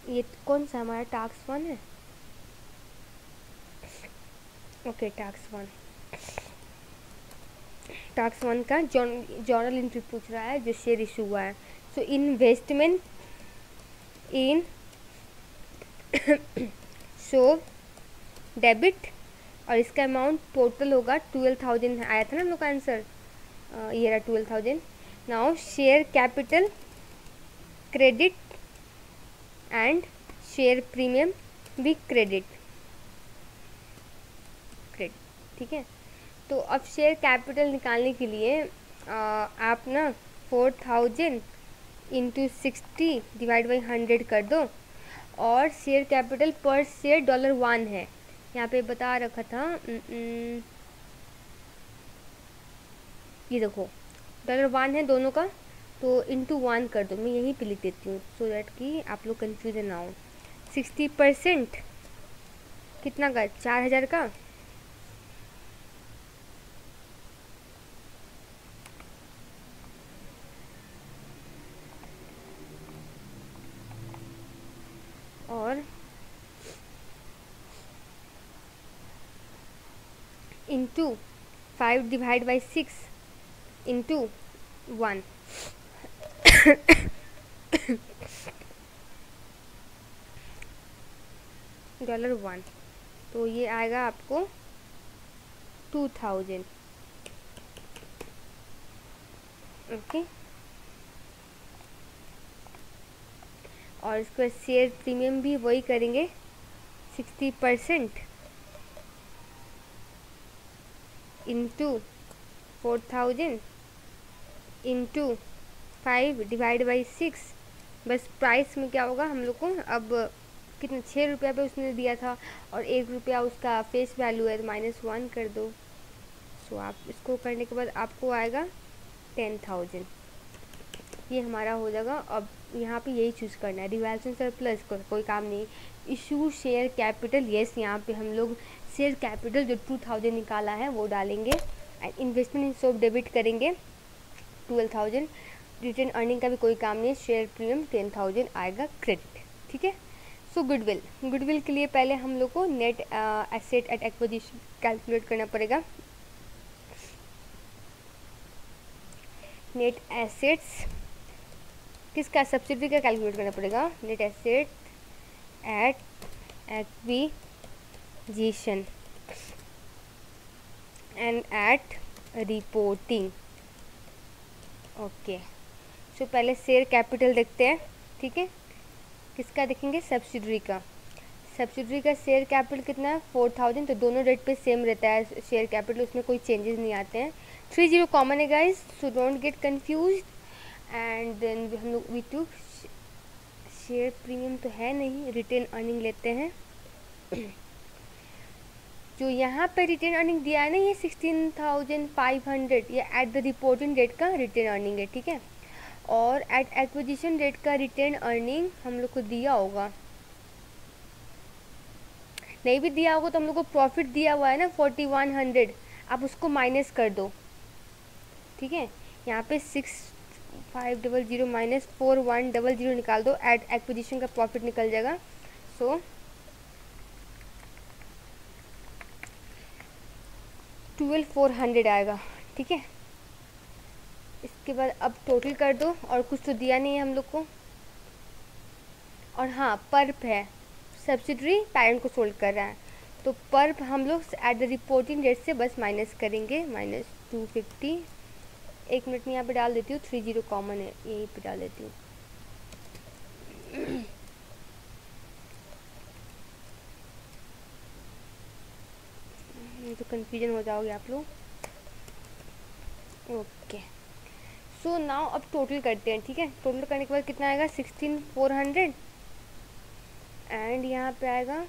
ये कौन सा हमारा टास्क 1 है। ओके, टास्क 1 का जर्नल एंट्री पूछ रहा है जो शेयर इशू हुआ है। सो इन्वेस्टमेंट इन शोभ डेबिट, और इसका अमाउंट टोटल होगा 12,000 आया था ना हम लोग का आंसर, ये रहा 12,000। Now share capital credit and share premium भी क्रेडिट। ठीक है, तो अब शेयर कैपिटल निकालने के लिए आप ना 4,000 × 60 / 100 कर दो, और शेयर कैपिटल पर शेयर $1 है, यहाँ पे बता रखा था। ये देखो $1 है दोनों का, तो × 1 कर दो, मैं यहीं पे लिख देती हूँ सो दैट कि आप लोग कन्फ्यूजन ना हो। 60% कितना का, 4,000 का, और × 5 / 6 × 1 $1, तो ये आएगा आपको 2,000। ओके, और इसके बाद शेयर प्रीमियम भी वही करेंगे, 60% × 4,000 × 5 / 6। बस प्राइस में क्या होगा हम लोग को, अब कितना 6 रुपया पे उसने दिया था और 1 रुपया उसका फेस वैल्यू है, तो -1 कर दो। सो आप इसको करने के बाद आपको आएगा 10,000, ये हमारा हो जाएगा। अब यहाँ पे यही चूज़ करना है, रिवैल्यूएशन सरप्लस कोई काम नहीं, इशू शेयर कैपिटल, यस यहाँ पे हम लोग शेयर कैपिटल जो 2,000 निकाला है वो डालेंगे, एंड इन्वेस्टमेंट इन शोभ डेबिट करेंगे 12,000, रिटर्न अर्निंग का भी कोई काम नहीं है, शेयर प्रीमियम 10,000 आएगा क्रेडिट। ठीक है, सो गुडविल के लिए पहले हम लोग को net asset at acquisition calculate करना पड़ेगा। नेट एसेट्स किसका, सब्सिडरी का कैलकुलेट करना पड़ेगा, net asset at acquisition and at reporting. Okay, so पहले शेयर कैपिटल देखते हैं। ठीक है, किसका देखेंगे, सब्सिडरी का। सब्सिडरी का शेयर कैपिटल कितना है, 4,000, तो दोनों रेट पे सेम रहता है शेयर कैपिटल, उसमें कोई चेंजेस नहीं आते हैं। 30 कॉमन है guys, so don't get confuse. And then हम लोग वी टू शेयर प्रीमियम तो है नहीं, रिटेन अर्निंग लेते हैं। जो यहाँ पे रिटेन अर्निंग दिया है ना, ये 16,500 ये एट द रिपोर्टिंग डेट का रिटेन अर्निंग है, ठीक है। और एट एक्विजिशन डेट का रिटेन अर्निंग हम लोग को दिया होगा, नहीं भी दिया होगा तो हम लोग को प्रॉफिट दिया हुआ है ना 4100, आप उसको माइनस कर दो, ठीक है। यहाँ पे 6500 माइनस 4100 निकाल दो, एट एक्विजिशन का प्रॉफिट निकल जाएगा। सो 12400 आएगा, ठीक है। इसके बाद अब टोटल कर दो, और कुछ तो दिया नहीं है हम लोग को। और हाँ, पर्प है, सब्सिडरी पैरेंट को सोल्ड कर रहा है, तो पर्प हम लोग एट द रिपोर्टिंग डेट से बस माइनस करेंगे, -250। एक मिनट में यहाँ पे डाल देती हूँ, 30 कॉमन है, यहीं पे डाल देती हूँ। तो कंफ्यूजन हो जाओगे आप लोग। ओके, सो नाउ अब टोटल करते हैं, ठीक है। टोटल करने के बाद कितना आएगा, 16400, एंड यहाँ पे आएगा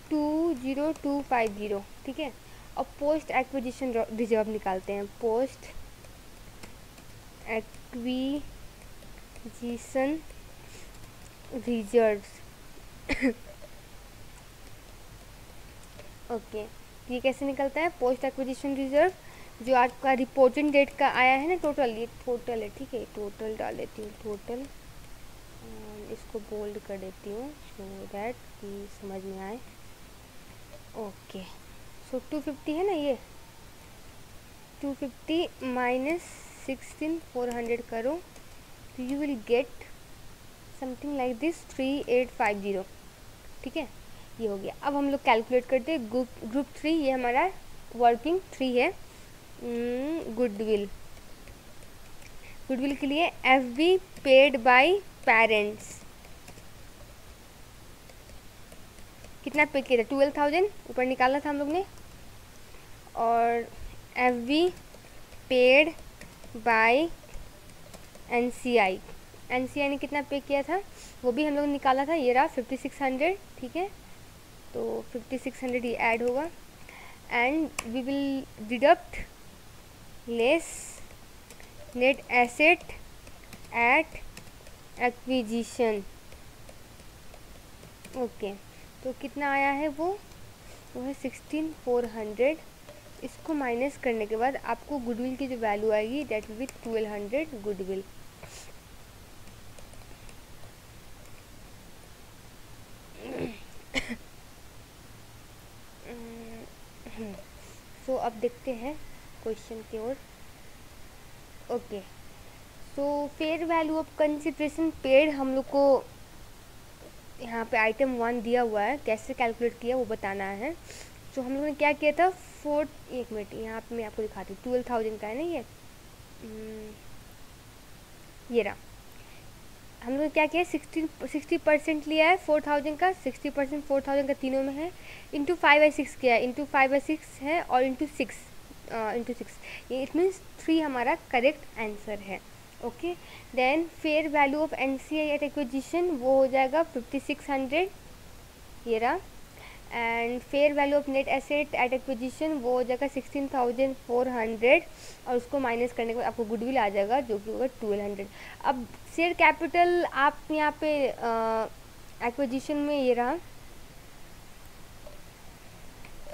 20250, ठीक है। और पोस्ट एक्विजिशन रिजर्व निकालते हैं, पोस्ट एक्विजिशन रिजर्व्स। ओके, ये कैसे निकलता है, पोस्ट एक्विजिशन रिजर्व, जो आपका रिपोर्टिंग डेट का आया है ना टोटल, ये टोटल है, ठीक है। टोटल डाल देती हूँ, टोटल, इसको बोल्ड कर देती हूँ सो दैट कि समझ में आए। ओके, सो 250 है ना, ये 250 माइनस 16400 करो, तो you will get something like this 3850, ठीक है। ये हो गया। अब हम लोग कैलकुलेट करते हैं ग्रुप 3, ये हमारा वर्किंग 3 है। गुडविल, गुडविल के लिए FB पेड बाय पेरेंट्स कितना पे किया था, 12,000 ऊपर निकाला था हम लोग ने। और FB पेड बाय NCI ने कितना पे किया था, वो भी हम लोग निकाला था, ये रहा 5600, ठीक है। तो 5600 ये ऐड होगा, and we will deduct less net asset at acquisition. Okay, तो कितना आया है वो है 16400। इसको माइनस करने के बाद आपको गुडविल की जो वैल्यू आएगी that will be 1200 goodwill. So अब देखते हैं क्वेश्चन की ओर। Okay, so fair value of consideration paid हम लोग को यहाँ पे आइटम 1 दिया हुआ है, कैसे कैलकुलेट किया वो बताना है। तो हम लोगों ने क्या किया था, एक मिनट यहाँ पे मैं आपको दिखाती हूँ, 12,000 का है ना ये रहा। हम लोगों ने क्या किया, 60% लिया है 4,000 का, 60% 4,000 का तीनों में है, इंटू 5/6 किया है, इंटू 5/6 है, और इंटू 6 ये इट मीन्स 3 हमारा करेक्ट आंसर है। Okay, then fair value of NCI at acquisition वो हो जाएगा 5600, ये रहा। And fair value of net asset at acquisition वो हो जाएगा 16,400, और उसको माइनस करने के बाद आपको गुडविल आ जाएगा जो कि होगा 1200। अब शेयर कैपिटल आप यहाँ पे एक्विजिशन में ये रहा।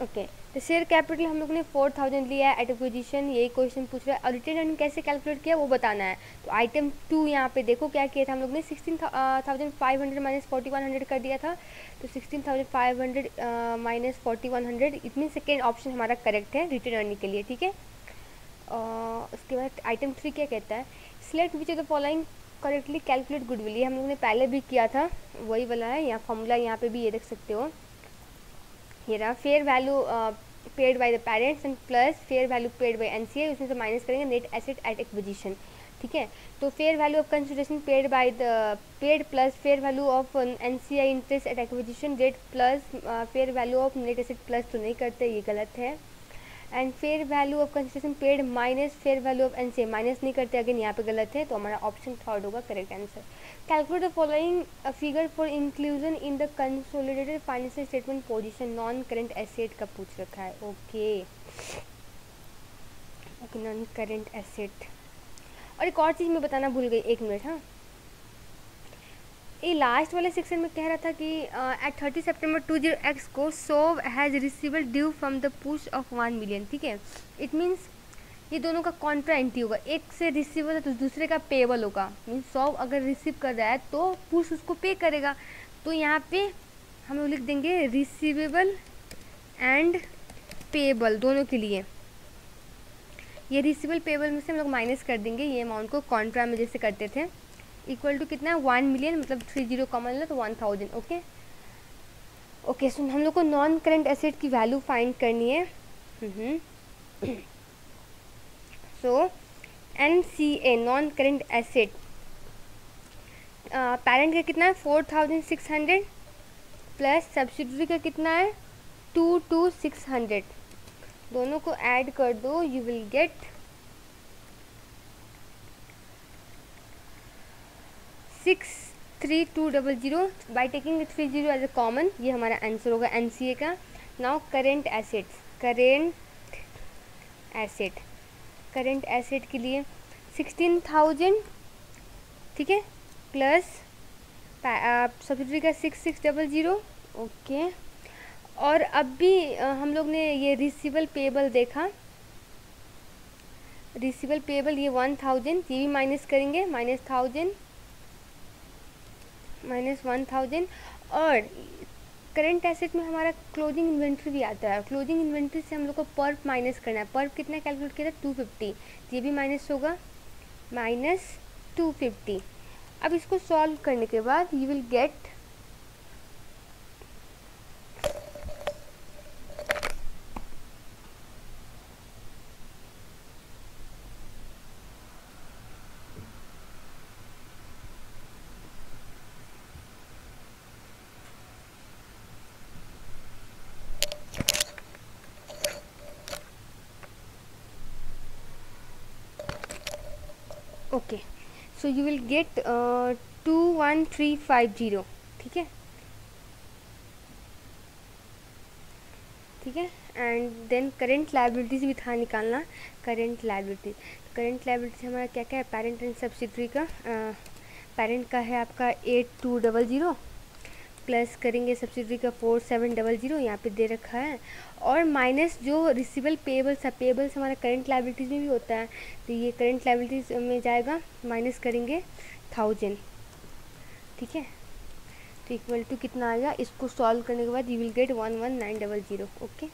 ओके, तो शेयर कैपिटल हम लोग ने 4,000 लिया है एट एक्विजिशन, यही क्वेश्चन पूछ रहा है। और रिटेन अर्निंग कैसे कैलकुलेट किया वो बताना है। तो आइटम 2 यहाँ पे देखो क्या किया था हम लोग ने, 16,500 माइनस 4100 कर दिया था। तो 16,500 minus 4100 it mean second option हमारा करेक्ट है रिटेन अर्निंग के लिए, ठीक है। उसके बाद आइटम 3 क्या कहता है, select which of the following correctly calculate goodwill. ये हम लोग ने पहले भी किया था, वही वाला है। यहाँ फॉर्मूला यहाँ पे भी ये देख सकते हो, ये रहा। Fair value paid by the parents and plus fair value paid by NCI, उसमें से माइनस करेंगे नेट एसेट एट एक्विजिशन, ठीक है। तो fair value of consideration paid by the paid plus fair value of NCI interest at acquisition date plus fair value of net asset plus तो नहीं करते, ये गलत है। And fair value of consideration paid minus fair value of NCA, minus नहीं करते, again यहाँ पे गलत है, तो हमारा ऑप्शन थर्ड होगा correct answer. Calculate the following figure for inclusion in the consolidated financial statement position non current asset का पूछ रखा है। Okay non current asset. और एक और चीज़ मैं बताना भूल गई, 1 मिनट। हाँ, ये लास्ट वाले सेक्शन में कह रहा था कि एट 30 सितंबर 20x को Shove has receivable due from the Push of 1 million. ठीक है, इट मीन्स ये दोनों का कॉन्ट्रा एंट्री होगा, एक से रिसीवेबल है तो दूसरे का पेबल होगा। मीन्स सोव अगर रिसीव कर रहा है तो पुश उसको पे करेगा, तो यहाँ पे हम लोग लिख देंगे रिसीवेबल एंड पेबल दोनों के लिए। ये रिसीवेबल पेबल में से हम लोग माइनस कर देंगे ये अमाउंट को, कॉन्ट्रा में जैसे करते थे। इक्वल टू कितना है 1 मिलियन, मतलब 30 कॉमन लो तो 1000। ओके सो हम लोग को नॉन करेंट एसेट की वैल्यू फाइंड करनी है। सो NCA non current asset, parent का कितना है 4600 प्लस सब्सिडरी का कितना है 2600, दोनों को ऐड कर दो, you will get 63200 by taking 30 as a common. ये हमारा आंसर होगा NCA का। Now current assets, current asset के लिए 16000, ठीक है, प्लस सब्सिडरी का 6600। ओके, और अब भी हम लोग ने ये रिसीवेबल पेबल देखा, रिसीवेबल पेबल ये 1000, ये भी माइनस करेंगे, -1000 और करंट एसेट में हमारा क्लोजिंग इन्वेंट्री भी आता है। क्लोजिंग इन्वेंट्री से हम लोग को पर्प माइनस करना है। पर्प कितना कैलकुलेट किया था 250, ये भी माइनस होगा -250। अब इसको सॉल्व करने के बाद you will gate okay, so you will gate 21350। ठीक है, एंड देन करेंट लायबिलिटीज भी था निकालना। करेंट लायबिलिटीज हमारा क्या क्या है, पेरेंट एंड सब्सिडरी का, पेरेंट का है आपका 8200 प्लस करेंगे सब्सिडरी का 4700, यहाँ पे दे रखा है, और माइनस जो रिसीवेबल पेबल्स है, पेबल्स हमारा करंट लायबिलिटीज़ में भी होता है, तो ये करंट लायबिलिटीज़ में जाएगा, माइनस करेंगे 1000। ठीक है, तो इक्वल टू कितना आ गया, इसको सॉल्व करने के बाद यू विल गेट 11900। ओके,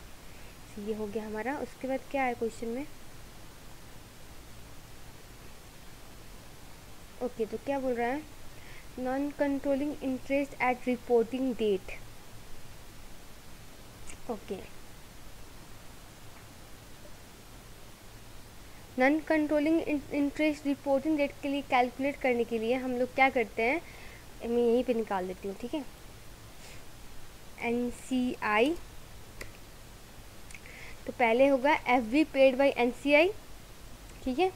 तो ये हो गया हमारा। उसके बाद क्या है क्वेश्चन में, ओके, तो क्या बोल रहा है, non controlling interest at reporting date. Okay, non controlling interest reporting date के लिए कैलकुलेट करने के लिए हम लोग क्या करते हैं, मैं यहीं पे निकाल देती हूँ। ठीक है, NCI, तो पहले होगा FV पेड बाय NCI। ठीक है,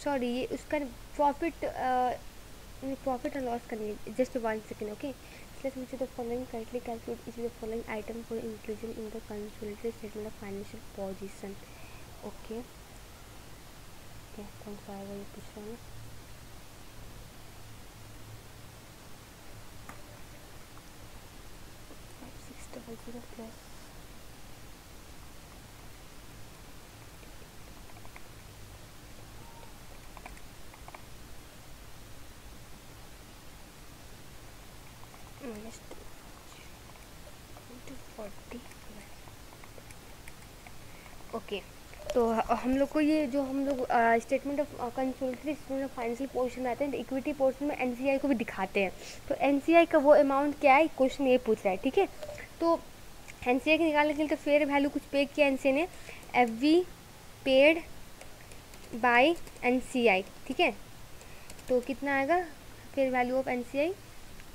सॉरी, ये उसका प्रॉफिट और लॉस करनी, just 1 second. Okay, which of the following correctly calculate each of the following item for inclusion in the consolidated statement of financial position। Okay, कौन सा आएगा ये पूछ रहा हूँ। प्लस ओके, तो हम लोग को ये जो हम लोग statement of consolidated statement of financial portion में आते हैं, इक्विटी पोर्शन में NCI को भी दिखाते हैं। तो NCI का वो अमाउंट क्या है, क्वेश्चन ये पूछ रहा है। ठीक है, तो NCI के निकालने के लिए तो फेयर वैल्यू कुछ पे किया NCI ने, FV पेड बाय NCI। ठीक है, तो कितना आएगा फिर वैल्यू ऑफ एनसीआई,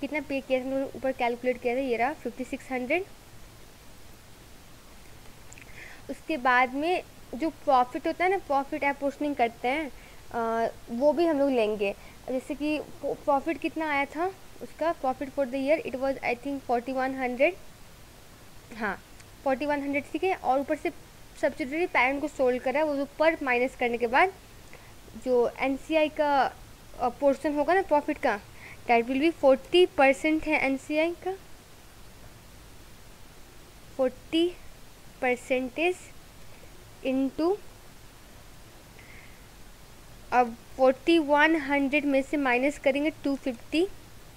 कितना पे किया था हम लोग ऊपर कैलकुलेट किया था, ये रहा 5600। उसके बाद में जो प्रॉफिट होता है ना, प्रॉफिट अपोर्शनिंग करते हैं, वो भी हम लोग लेंगे। जैसे कि प्रॉफिट कितना आया था उसका, profit for the year it was I think 4100, हाँ 4100, ठीक है। और ऊपर से सब्सिडरी पैरेंट को सोल्ड करा, वो ऊपर माइनस करने के बाद जो एनसीआई का पोर्शन होगा ना प्रॉफिट का, दैट विल बी 40% है एनसीआई का, 40% इंटू, अब 4100 में से माइनस करेंगे 250,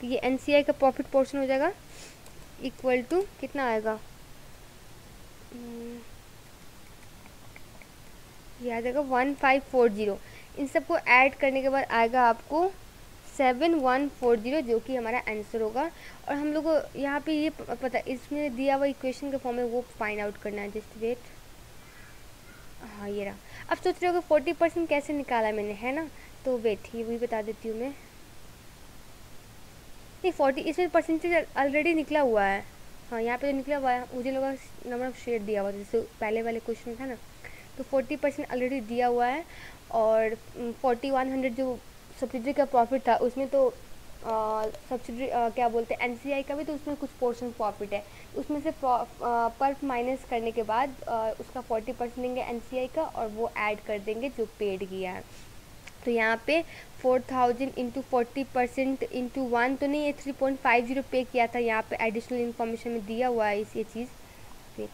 तो ये एनसीआई का प्रॉफिट पोर्शन हो जाएगा, इक्वल टू कितना आएगा, ये आ जाएगा 1540। इन सबको ऐड करने के बाद आएगा आपको 7140, जो कि हमारा आंसर होगा। और हम लोग को यहाँ पे ये पता, इसमें दिया हुआ इक्वेशन के फॉर्म में वो फाइंड आउट करना है। जस्ट वेट, हाँ ये रहा। अब सोच रहे हो कि 40% कैसे निकाला मैंने, है ना, तो वेट ये भी बता देती हूँ मैं। नहीं 40, इसमें परसेंटेज ऑलरेडी निकला हुआ है, हाँ यहाँ पे तो निकला हुआ है, मुझे लगा नंबर ऑफ शेयर दिया हुआ था जैसे पहले वाले क्वेश्चन था ना, तो 40% ऑलरेडी दिया हुआ है। और 4100 जो सब्सिडरी का प्रॉफिट था उसमें तो सब्सिडरी क्या बोलते हैं एनसीआई का भी, तो उसमें कुछ पोर्शन प्रॉफिट है, उसमें से पर माइनस करने के बाद उसका 40% लेंगे एनसीआई का, और वो ऐड कर देंगे जो पेड किया है। तो यहाँ पे 4000 इंटू 40% इंटू 1 तो नहीं है, 3.50 पे किया था, यहाँ पे एडिशनल इन्फॉर्मेशन में दिया हुआ है ये चीज़, वेट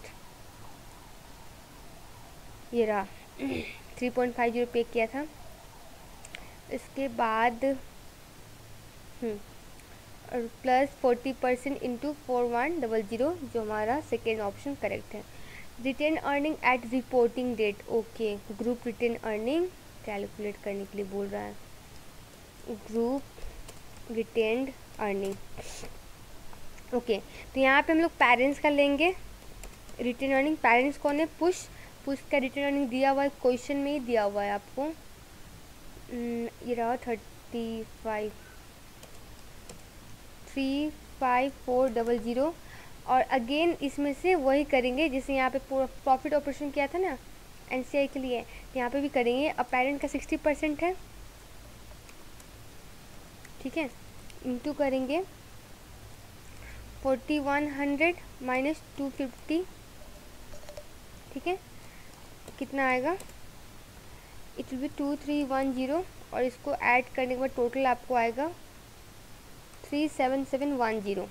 ये रहा 3.50 पे किया था। इसके बाद और प्लस 40% इंटू 4100, जो हमारा सेकेंड ऑप्शन करेक्ट है। Retain earning at reporting date, okay, group retain earning calculate करने के लिए बोल रहा है, ग्रुप रिटेन्ड अर्निंग, ओके। तो यहाँ पे हम लोग पेरेंट्स का लेंगे रिटेन अर्निंग, पेरेंट्स कौन है, पुश, पुश का रिटेन अर्निंग दिया हुआ है, क्वेश्चन में ही दिया हुआ है आपको, ये रहा 35400। और अगेन इसमें से वही करेंगे जैसे यहाँ पे प्रॉफिट ऑपरेशन किया था ना एनसीआई के लिए, यहाँ पे भी करेंगे। अब पेरेंट का 60% है, ठीक है, इंटू करेंगे 4100 माइनस 250, ठीक है, कितना आएगा, इट विल बी 2310, और इसको ऐड करने के बाद टोटल आपको आएगा 37710,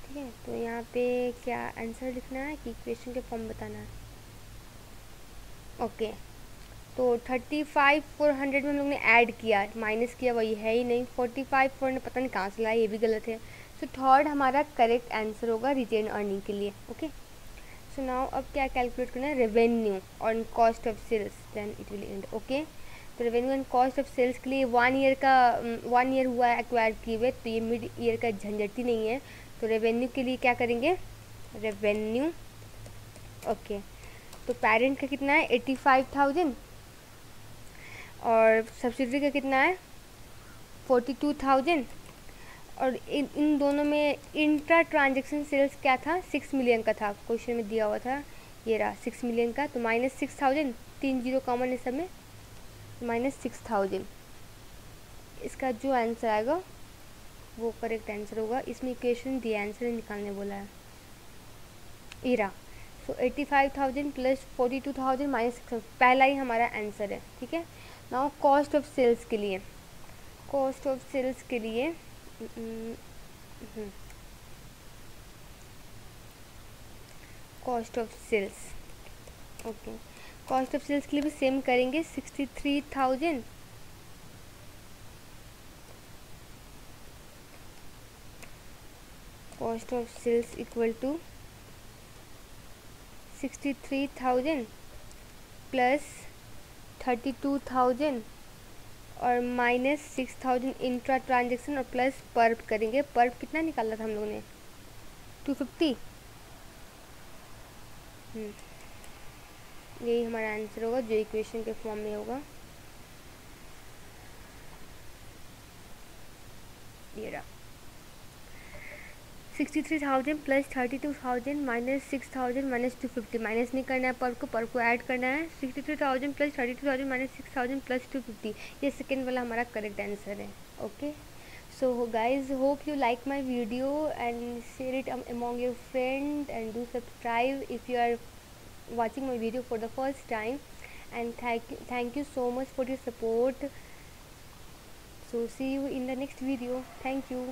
ठीक है। तो यहाँ पे क्या आंसर लिखना है कि इक्वेशन के फॉर्म बताना है, ओके। तो 35,400 में हम लोग ने ऐड किया, माइनस किया, वही है ही नहीं, 45,400 पता नहीं कहाँ से लाया, ये भी गलत है। सो थर्ड हमारा करेक्ट आंसर होगा रिटेन अर्निंग के लिए, ओके। सो नाउ अब क्या कैलकुलेट करना है, revenue on cost of sales, then it will end, okay. तो revenue and cost of sales के लिए 1 ईयर हुआ है एक्वायर किए हुए, तो ये मिड ईयर का झंझट ही नहीं है। तो रेवेन्यू के लिए क्या करेंगे, रेवेन्यू, ओके। तो पेरेंट का कितना है 85,000, और सब्सिडरी का कितना है 42,000, और इन दोनों में इंट्रा ट्रांजेक्शन सेल्स क्या था, 6 मिलियन का था, क्वेश्चन में दिया हुआ था, ये रहा 6 मिलियन का। तो माइनस 6000, 3 जीरो कॉमन है सब में, माइनस 6000, इसका जो आंसर आएगा वो करेक्ट आंसर होगा। इसमें इक्वेशन दिया, आंसर निकालने बोला है, ये रहा। सो 85,000 प्लस 42,000 माइनस 6,000, पहला ही हमारा आंसर है, ठीक है। नाउ कॉस्ट ऑफ सेल्स के लिए, कॉस्ट ऑफ सेल्स के लिए cost of sales, okay, cost of sales के लिए भी सेम करेंगे, 63,000 cost of sales equal to 63,000 plus 32,000 और माइनस 6,000 इंट्रा ट्रांजेक्शन, और प्लस पर्प करेंगे। पर्प कितना निकाला था हम लोगों ने, 250, यही हमारा आंसर होगा जो इक्वेशन के फॉर्म में होगा। ये रहा 63,000 प्लस 32,000 माइनस 6,000 माइनस 250, माइनस नहीं करना है पर को ऐड करना है। 63,000 प्लस 32,000 माइनस 6,000 प्लस 250, ये सेकेंड वाला हमारा करेक्ट आंसर है। Okay, so guys, hope you like my video and share it among your friends and do subscribe if you are watching my video for the first time, and thank you so much for your support. So see you in the next video. Thank you.